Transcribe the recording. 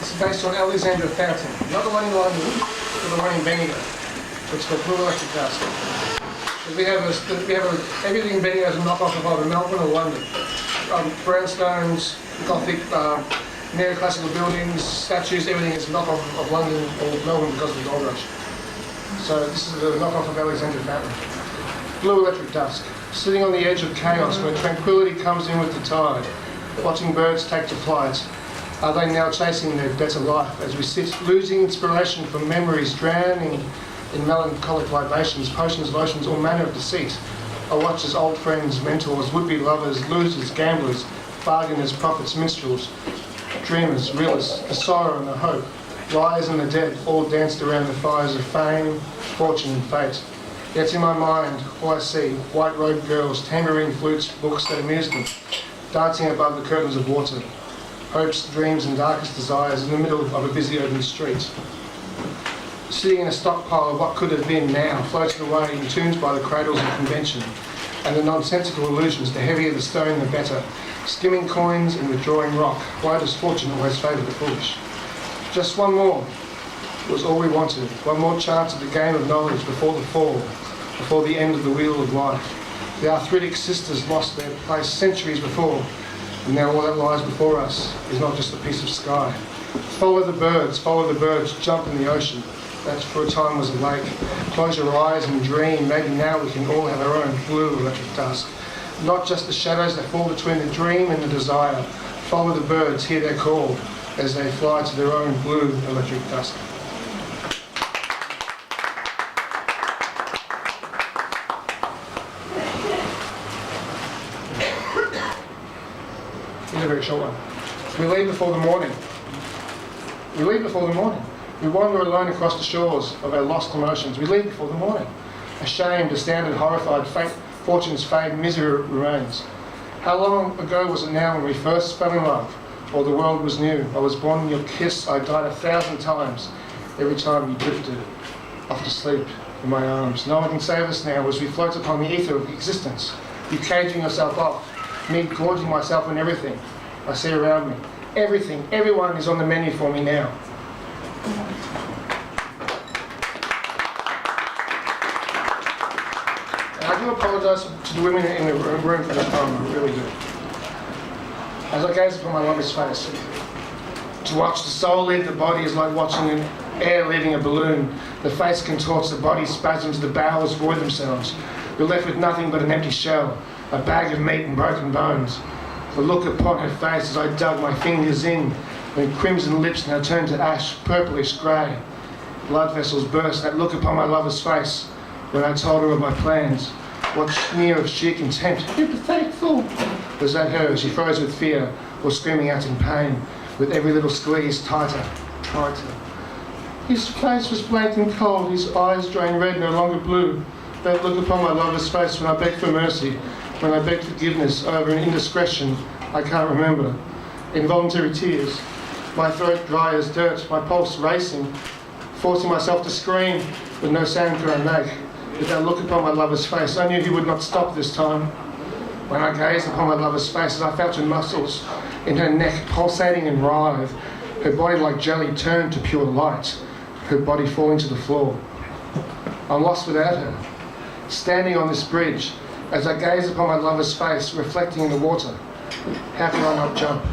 It's based on Alexandra Fountain, not the one in London, but the one in Bendigo. It's called Blue Electric Dusk. Everything in Bendigo is a knockoff of either Melbourne or London. Brownstones, Gothic, neoclassical buildings, statues, everything is a knockoff of London or Melbourne because of the gold rush. So this is a knockoff of Alexandra Fountain. Blue Electric Dusk. Sitting on the edge of chaos where tranquility comes in with the tide, watching birds take to flight. Are they now chasing their better life as we sit, losing inspiration from memories, drowning in melancholic libations, potions, lotions, all manner of deceit? I watch as old friends, mentors, would-be lovers, losers, gamblers, bargainers, prophets, minstrels, dreamers, realists, the sorrow and the hope, liars and the dead, all danced around the fires of fame, fortune and fate. Yet in my mind, all I see, white-robed girls, tambourine flutes, books that amuse them, dancing above the curtains of water, hopes, dreams and darkest desires in the middle of a busy urban street. Sitting in a stockpile of what could have been now, floating away in tunes by the cradles of convention, and the nonsensical illusions, the heavier the stone the better, skimming coins and withdrawing rock. Why does fortune always favour the foolish? Just one more was all we wanted, one more chance at the game of knowledge before the fall, before the end of the wheel of life. The arthritic sisters lost their place centuries before, and now all that lies before us is not just a piece of sky. Follow the birds, jump in the ocean. That for a time was a lake. Close your eyes and dream, maybe now we can all have our own blue electric dusk. Not just the shadows that fall between the dream and the desire. Follow the birds, hear their call, as they fly to their own blue electric dusk. Here's a very short one. We leave before the morning. We leave before the morning. We wander alone across the shores of our lost emotions. We leave before the morning. Ashamed, astounded, horrified, fortune's fade, misery remains. How long ago was it now when we first fell in love? Or the world was new. I was born in your kiss. I died 1,000 times. Every time you drifted off to sleep in my arms. No one can save us now as we float upon the ether of existence. You caging yourself off. Me gorging myself on everything I see around me. Everything, everyone is on the menu for me now. And I do apologise to the women in the room for this poem, I really do. As I gaze upon my lover's face, to watch the soul leave the body is like watching an air leaving a balloon. The face contorts, the body spasms, the bowels void themselves. You're left with nothing but an empty shell, a bag of meat and broken bones. The look upon her face as I dug my fingers in, when crimson lips now turned to ash, purplish grey. Blood vessels burst, that look upon my lover's face, when I told her of my plans. What sneer of sheer contempt, you pathetic fool! Was that her? She froze with fear, or screaming out in pain, with every little squeeze tighter, tighter. His face was blank and cold, his eyes drained red, no longer blue. That look upon my lover's face when I begged for mercy, when I begged forgiveness over an indiscretion I can't remember. Involuntary tears, my throat dry as dirt, my pulse racing, forcing myself to scream, but no sound could I make. With that look upon my lover's face, I knew he would not stop this time. When I gazed upon my lover's face, as I felt her muscles in her neck pulsating and writhe, her body like jelly turned to pure light, her body falling to the floor. I'm lost without her. Standing on this bridge, as I gaze upon my lover's face, reflecting in the water, how can I not jump?